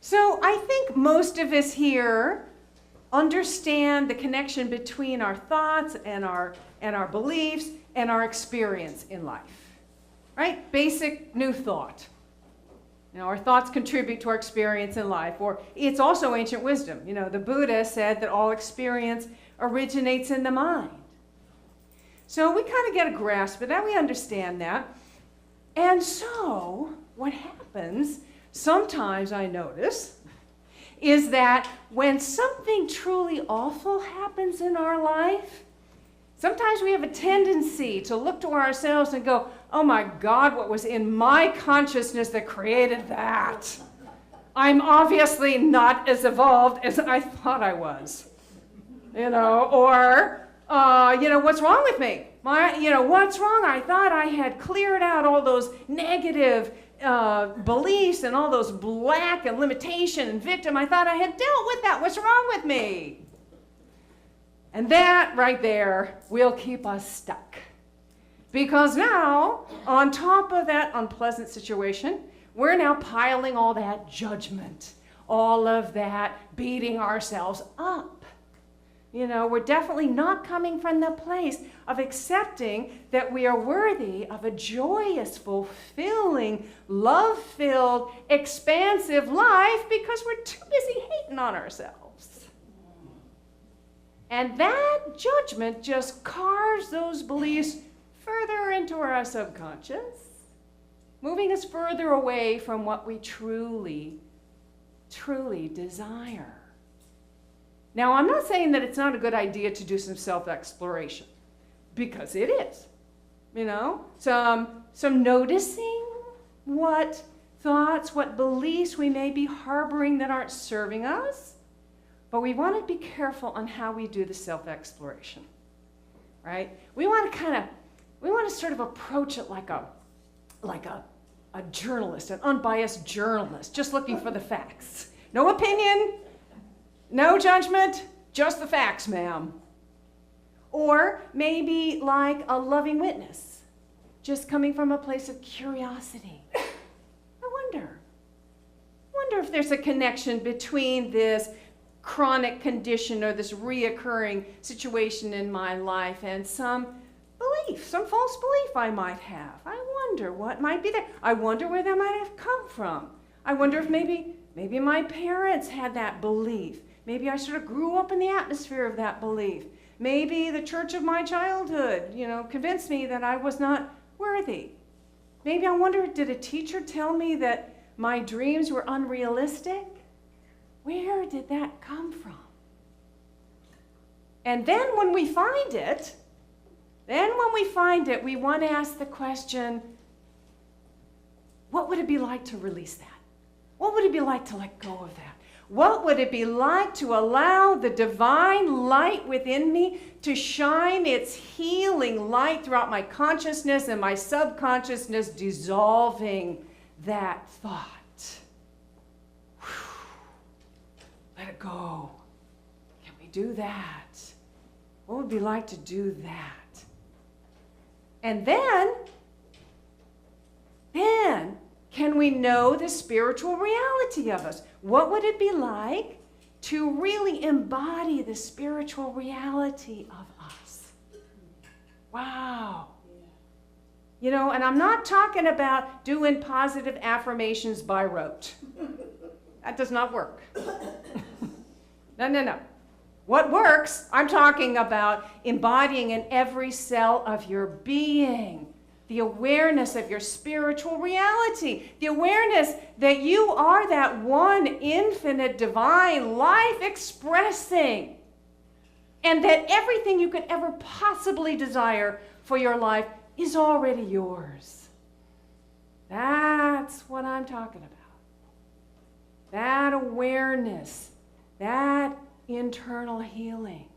So I think most of us here understand the connection between our thoughts and our beliefs and our experience in life, right? Basic new thought. Our thoughts contribute to our experience in life, or it's also ancient wisdom. The Buddha said that all experience originates in the mind. So we kind of get a grasp of that, we understand that. And so what happens, sometimes I notice, is that when something truly awful happens in our life, sometimes we have a tendency to look to ourselves and go, oh my God, what was in my consciousness that created that? I'm obviously not as evolved as I thought I was. Or, what's wrong with me? What's wrong? I thought I had cleared out all those negative beliefs and all those black and limitation and victim. I thought I had dealt with that. What's wrong with me? And that right there will keep us stuck. Because now, on top of that unpleasant situation, we're now piling all that judgment, all of that beating ourselves up. We're definitely not coming from the place of accepting that we are worthy of a joyous, fulfilling, love-filled, expansive life because we're too busy hating on ourselves. And that judgment just carves those beliefs further into our subconscious, moving us further away from what we truly, truly desire. Now, I'm not saying that it's not a good idea to do some self-exploration, because it is. Some noticing what thoughts, what beliefs we may be harboring that aren't serving us, but we want to be careful on how we do the self-exploration, right? We want to sort of approach it like a journalist, an unbiased journalist, just looking for the facts. No opinion. No judgment, just the facts, ma'am. Or maybe like a loving witness, just coming from a place of curiosity. I wonder if there's a connection between this chronic condition or this reoccurring situation in my life and some belief, some false belief I might have. I wonder what might be there. I wonder where that might have come from. I wonder if maybe my parents had that belief. Maybe I sort of grew up in the atmosphere of that belief. Maybe the church of my childhood, convinced me that I was not worthy. Maybe I wonder, did a teacher tell me that my dreams were unrealistic? Where did that come from? And then when we find it, we want to ask the question, what would it be like to release that? What would it be like to let go of that? What would it be like to allow the divine light within me to shine its healing light throughout my consciousness and my subconsciousness, dissolving that thought? Let it go. Can we do that? What would it be like to do that? And then can we know the spiritual reality of us? What would it be like to really embody the spiritual reality of us? Wow. And I'm not talking about doing positive affirmations by rote. That does not work. No. What works, I'm talking about embodying in every cell of your being the awareness of your spiritual reality, the awareness that you are that one infinite divine life expressing, and that everything you could ever possibly desire for your life is already yours. That's what I'm talking about. That awareness, that internal healing.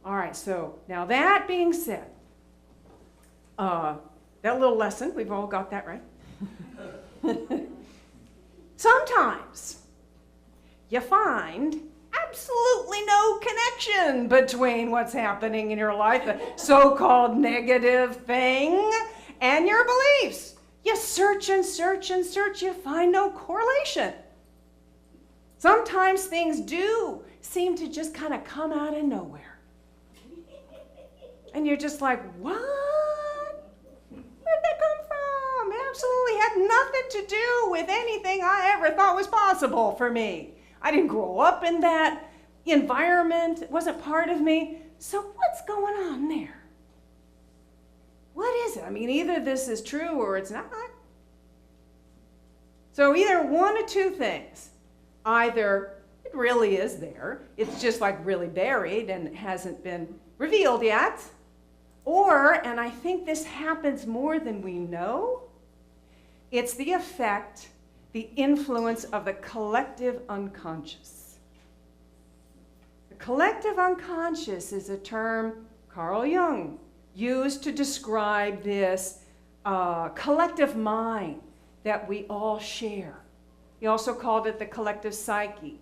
All right, so now that being said, that little lesson, we've all got that right. Sometimes you find absolutely no connection between what's happening in your life, the so-called negative thing, and your beliefs. You search and search and search, you find no correlation. Sometimes things do seem to just kind of come out of nowhere. And you're just like, what? Where'd that come from? It absolutely had nothing to do with anything I ever thought was possible for me. I didn't grow up in that environment. It wasn't part of me. So what's going on there? What is it? I mean, either this is true or it's not. So either one of two things. Either it really is there, it's just like really buried and hasn't been revealed yet. Or, and I think this happens more than we know, it's the effect, the influence of the collective unconscious. The collective unconscious is a term Carl Jung used to describe this collective mind that we all share. He also called it the collective psyche.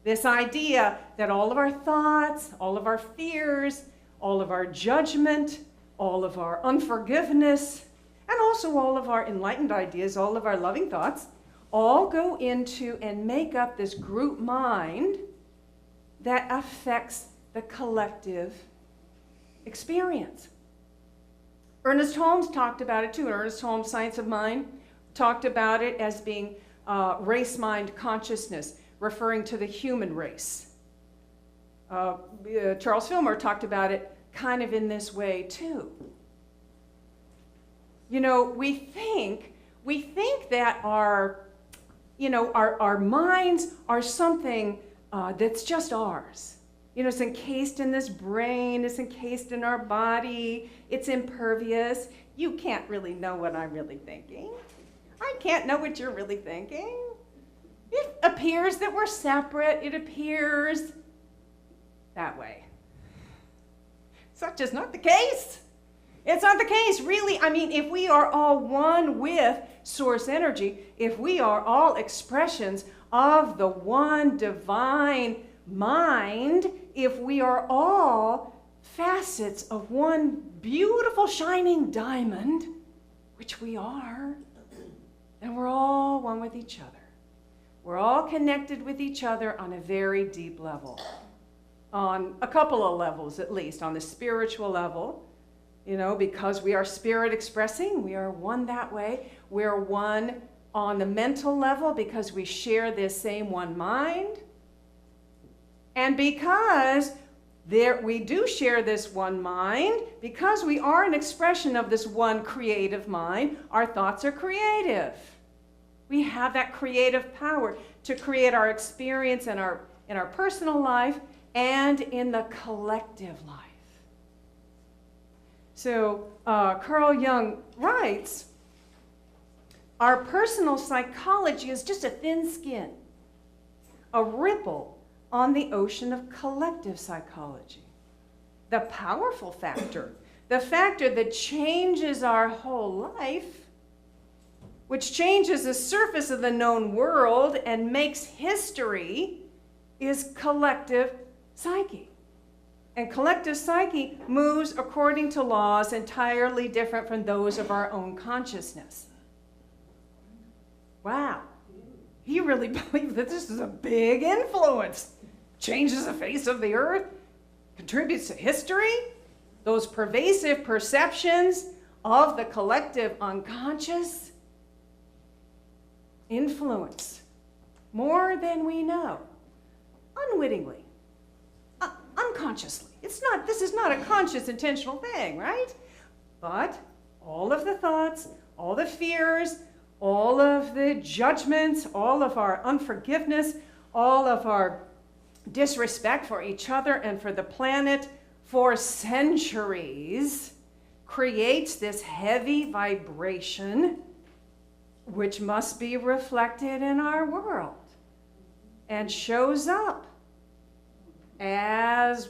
This idea that all of our thoughts, all of our fears, all of our judgment, all of our unforgiveness, and also all of our enlightened ideas, all of our loving thoughts, all go into and make up this group mind that affects the collective experience. Ernest Holmes talked about it too. Ernest Holmes' Science of Mind talked about it as being race mind consciousness, referring to the human race. Charles Fillmore talked about it kind of in this way too. You know, we think that our minds are something that's just ours. You know, it's encased in this brain, it's encased in our body, it's impervious. You can't really know what I'm really thinking. I can't know what you're really thinking. It appears that we're separate. It appears that way. Such is not the case. It's not the case, really. I mean, if we are all one with source energy, if we are all expressions of the one divine mind, if we are all facets of one beautiful shining diamond, which we are, and we're all one with each other. We're all connected with each other on a very deep level, on a couple of levels at least. On the spiritual level, you know, because we are spirit expressing, we are one that way. We're one on the mental level because we share this same one mind. And because we do share this one mind, because we are an expression of this one creative mind, our thoughts are creative. We have that creative power to create our experience in our personal life and in the collective life. So Carl Jung writes, our personal psychology is just a thin skin, a ripple on the ocean of collective psychology. The powerful factor, the factor that changes our whole life, which changes the surface of the known world and makes history, is collective psyche. And collective psyche moves according to laws entirely different from those of our own consciousness. Wow. He really believes that this is a big influence. Changes the face of the earth, contributes to history, those pervasive perceptions of the collective unconscious influence more than we know, unwittingly, unconsciously. This is not a conscious, intentional thing, right? But all of the thoughts, all the fears, all of the judgments, all of our unforgiveness, all of our disrespect for each other and for the planet for centuries creates this heavy vibration which must be reflected in our world and shows up as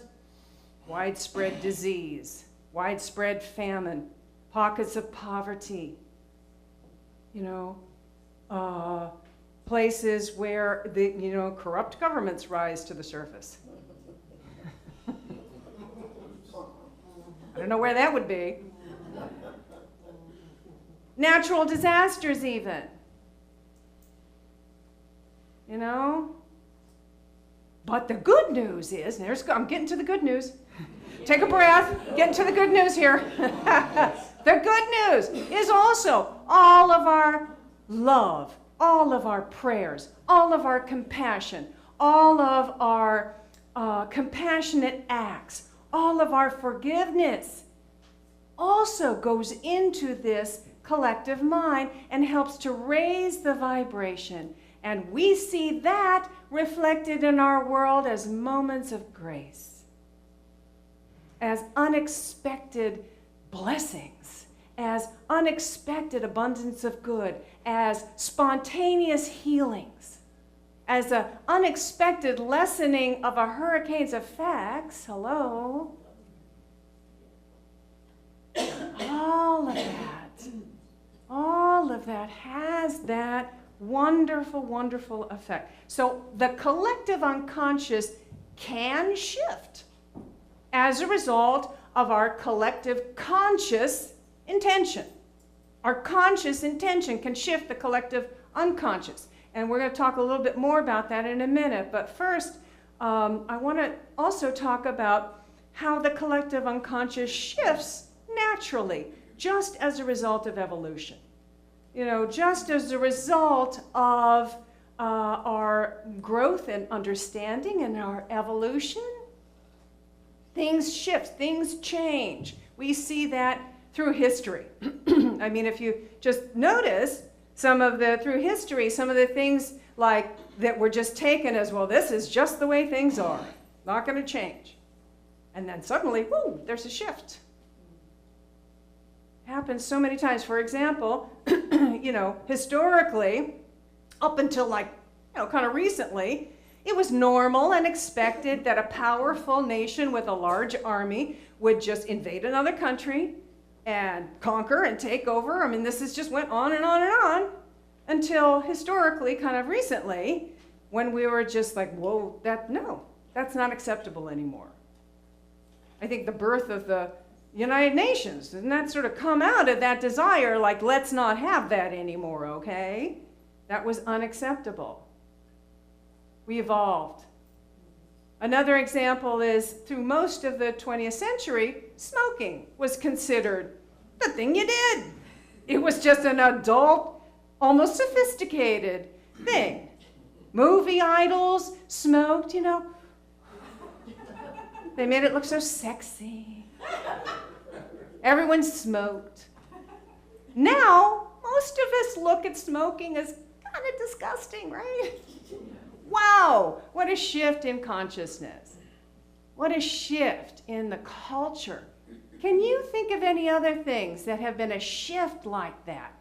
widespread disease, widespread famine, pockets of poverty, places where corrupt governments rise to the surface. I don't know where that would be. natural disasters even. You know? But the good news is, I'm getting to the good news. Take a breath, getting to the good news here. The good news is also all of our love, all of our prayers, all of our compassion, all of our compassionate acts, all of our forgiveness also goes into this collective mind and helps to raise the vibration. And we see that reflected in our world as moments of grace, as unexpected blessings, as unexpected abundance of good, as spontaneous healings, as an unexpected lessening of a hurricane's effects. Hello? All of that has that wonderful, wonderful effect. So the collective unconscious can shift as a result of our collective conscious intention. Our conscious intention can shift the collective unconscious. And we're going to talk a little bit more about that in a minute. But first, I want to also talk about how the collective unconscious shifts naturally, just as a result of evolution. You know, just as a result of our growth and understanding and our evolution, things shift, things change. We see that through history. I mean, if you just notice through history, some of the things like that were just taken as, well, this is just the way things are, not going to change. And then suddenly, whoo, there's a shift. Happens so many times. For example, you know, historically, up until kind of recently, it was normal and expected that a powerful nation with a large army would just invade another country and conquer and take over. I mean, just went on and on and on until historically, kind of recently, when we were just like, whoa, that's not acceptable anymore. I think the birth of the United Nations, didn't that sort of come out of that desire, like, let's not have that anymore, okay? That was unacceptable. We evolved. Another example is, through most of the 20th century, smoking was considered the thing you did. It was just an adult, almost sophisticated thing. Movie idols smoked, you know. They made it look so sexy. Everyone smoked. Now, most of us look at smoking as kind of disgusting, right? Wow, what a shift in consciousness. What a shift in the culture. Can you think of any other things that have been a shift like that?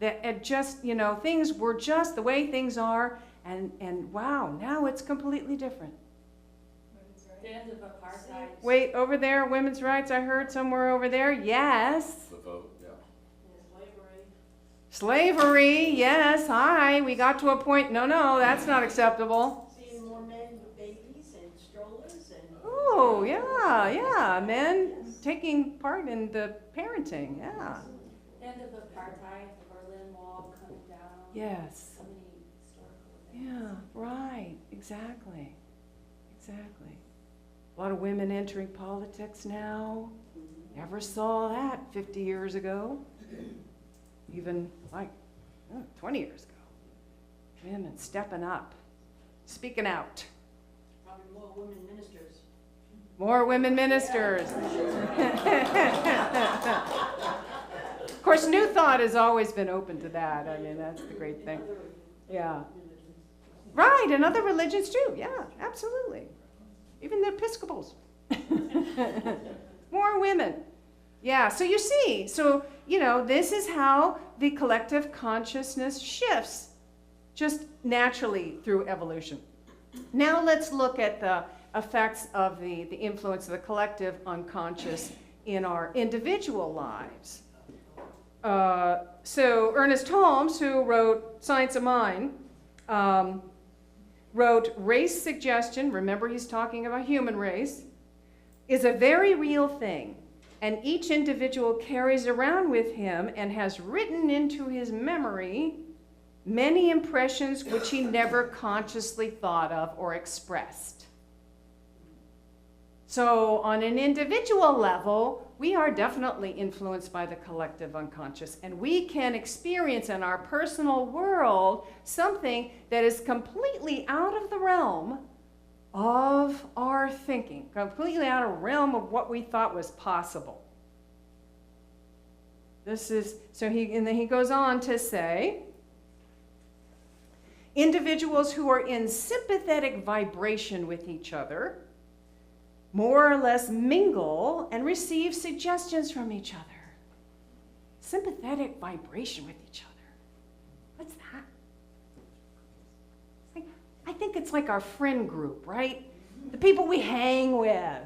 That it just, you know, things were just the way things are, and wow, now it's completely different. The end of apartheid. Wait, over there, women's rights, I heard somewhere over there. Yes. The vote, yeah. Slavery, yes. Hi, we got to a point, no, that's not acceptable. Seeing more men with babies and strollers and... Oh, yeah, men taking part in the parenting, yeah. End of apartheid, the Berlin Wall coming down. Yes. So many historical events. Yeah, right, exactly. A lot of women entering politics now. Never saw that 50 years ago. Even 20 years ago. Women stepping up, speaking out. Probably more women ministers. More women ministers. Of course, New Thought has always been open to that. I mean, that's the great thing. Yeah. Right, and other religions too. Yeah, absolutely. Even the Episcopals. More women. Yeah, so you see, this is how the collective consciousness shifts, just naturally through evolution. Now let's look at the effects of the influence of the collective unconscious in our individual lives. So Ernest Holmes, who wrote Science of Mind, wrote, race suggestion, remember he's talking about human race, is a very real thing. And each individual carries around with him and has written into his memory many impressions which he never consciously thought of or expressed. So on an individual level, we are definitely influenced by the collective unconscious, and we can experience in our personal world something that is completely out of the realm of our thinking, completely out of the realm of what we thought was possible. And then he goes on to say, individuals who are in sympathetic vibration with each other more or less mingle and receive suggestions from each other. Sympathetic vibration with each other. What's that? I think it's like our friend group, right? The people we hang with.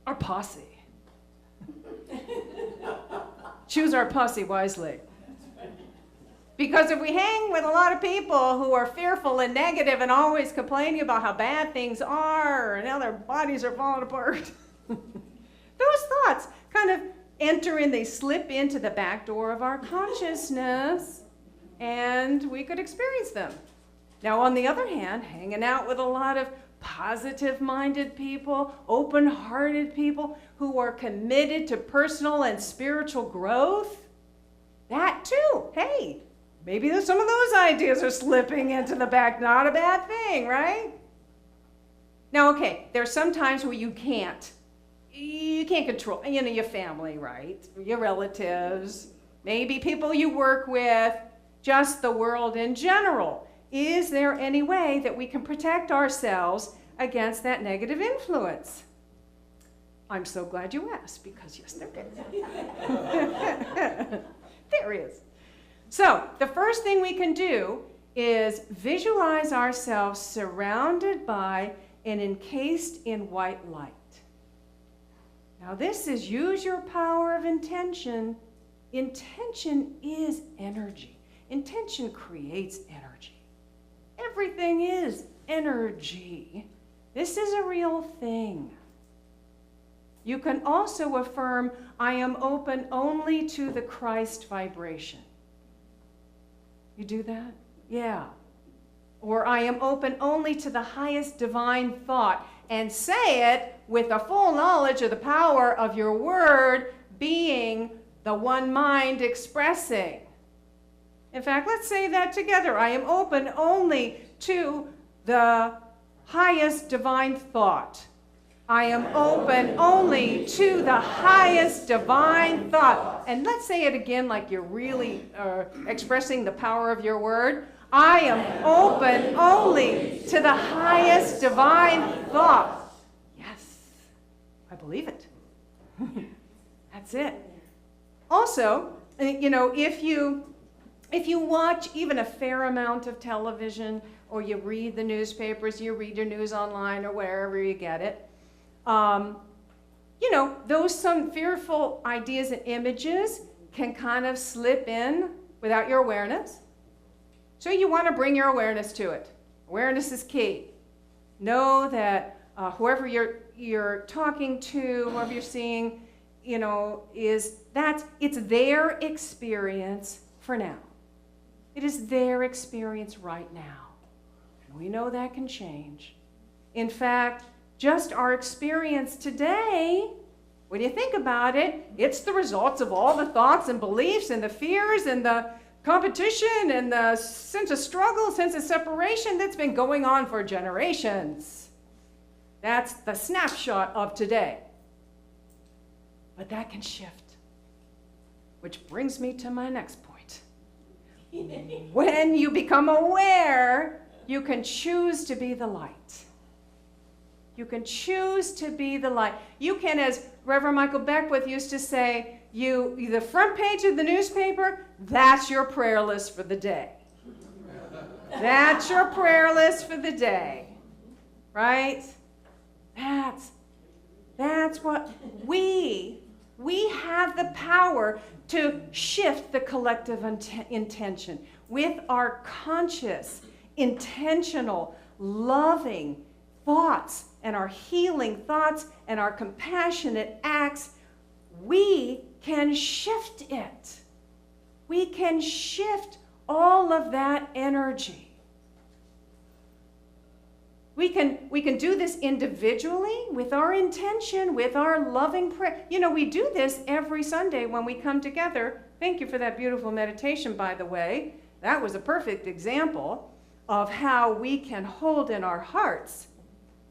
Our posse. Choose our posse wisely. Because if we hang with a lot of people who are fearful and negative and always complaining about how bad things are and how their bodies are falling apart, those thoughts kind of they slip into the back door of our consciousness, and we could experience them. Now, on the other hand, hanging out with a lot of positive-minded people, open-hearted people who are committed to personal and spiritual growth, that too, hey, maybe some of those ideas are slipping into the back. Not a bad thing, right? Now, okay, there's some times where you can't control, your family, right? Your relatives, maybe people you work with, just the world in general. Is there any way that we can protect ourselves against that negative influence? I'm so glad you asked, because yes, there is. There is. So the first thing we can do is visualize ourselves surrounded by and encased in white light. Now this is use your power of intention. Intention is energy. Intention creates energy. Everything is energy. This is a real thing. You can also affirm, I am open only to the Christ vibration. You do that? Yeah. Or I am open only to the highest divine thought. And say it with a full knowledge of the power of your word being the one mind expressing. In fact, let's say that together. I am open only to the highest divine thought. I am open only to the highest divine thought. And let's say it again like you're really expressing the power of your word. I am open only to the highest divine thought. Yes, I believe it. That's it. Also, if you watch even a fair amount of television, or you read the newspapers, you read your news online or wherever you get it, those some fearful ideas and images can kind of slip in without your awareness. So you want to bring your awareness to it. Awareness is key. Know that whoever you're talking to, whoever you're seeing, it's their experience for now. It is their experience right now. And we know that can change. In fact, just our experience today, when you think about it, it's the results of all the thoughts and beliefs and the fears and the competition and the sense of struggle, sense of separation that's been going on for generations. That's the snapshot of today. But that can shift. Which brings me to my next point. When you become aware, you can choose to be the light. You can choose to be the light. You can, as Reverend Michael Beckwith used to say, the front page of the newspaper, that's your prayer list for the day. That's your prayer list for the day. Right? That's what we have the power to shift the collective intention with our conscious, intentional, loving thoughts and our healing thoughts and our compassionate acts. we can shift it. We can shift all of that energy. We can do this individually with our intention, with our loving prayer. You know, we do this every Sunday when we come together. Thank you for that beautiful meditation, by the way. That was a perfect example of how we can hold in our hearts,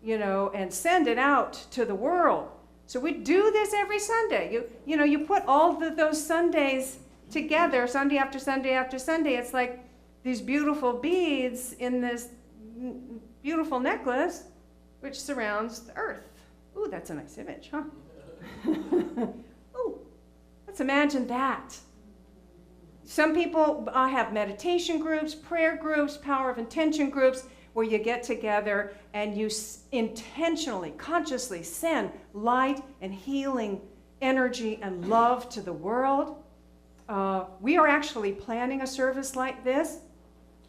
you know, and send it out to the world. So we do this every Sunday. You put all those Sundays together, Sunday after Sunday after Sunday. It's like these beautiful beads in this beautiful necklace which surrounds the earth. Ooh, that's a nice image, huh? Ooh, let's imagine that. Some people have meditation groups, prayer groups, power of intention groups, where you get together and you intentionally, consciously send light and healing energy and love to the world. We are actually planning a service like this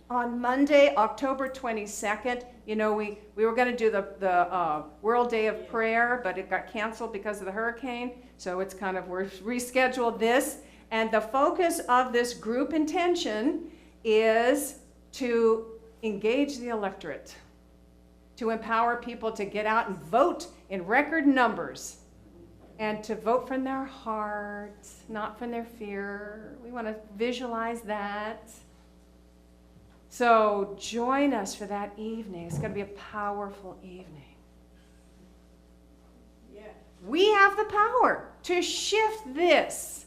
on Monday, October 22nd. You know, we were going to do the World Day of Prayer, but it got canceled because of the hurricane. So it's kind of, we're rescheduled this. And the focus of this group intention is to engage the electorate, to empower people to get out and vote in record numbers, and to vote from their heart, not from their fear. We want to visualize that. So join us for that evening. It's going to be a powerful evening. Yeah. We have the power to shift this.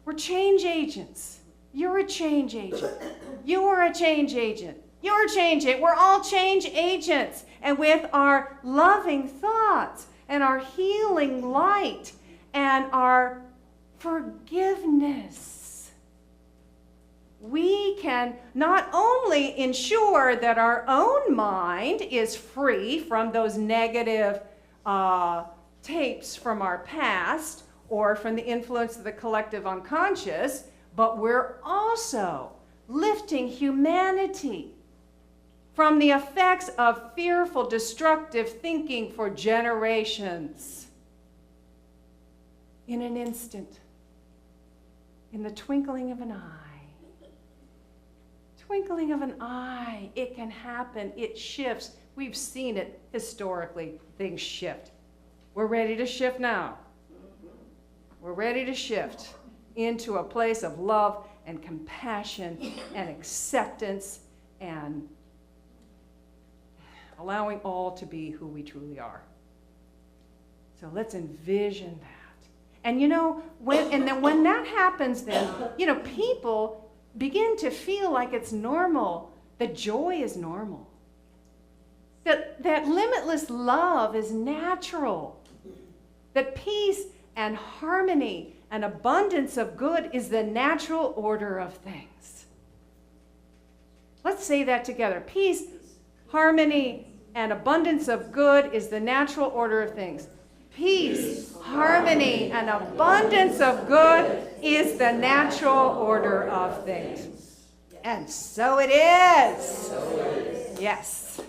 We're change agents. You're a change agent. You are a change agent. You're a change agent. We're all change agents. And with our loving thoughts and our healing light and our forgiveness, we can not only ensure that our own mind is free from those negative tapes from our past or from the influence of the collective unconscious, but we're also lifting humanity from the effects of fearful, destructive thinking for generations. In an instant, in the twinkling of an eye. Twinkling of an eye, it can happen, it shifts. We've seen it historically, things shift. We're ready to shift now. We're ready to shift into a place of love and compassion and acceptance and allowing all to be who we truly are. So let's envision that. And you know, when that happens, then, you know, people begin to feel like it's normal, that joy is normal, that limitless love is natural, that peace and harmony and abundance of good is the natural order of things. Let's say that together. Peace, harmony, and abundance of good is the natural order of things. Peace, harmony, and abundance of good is the natural order of things. And so it is. Yes.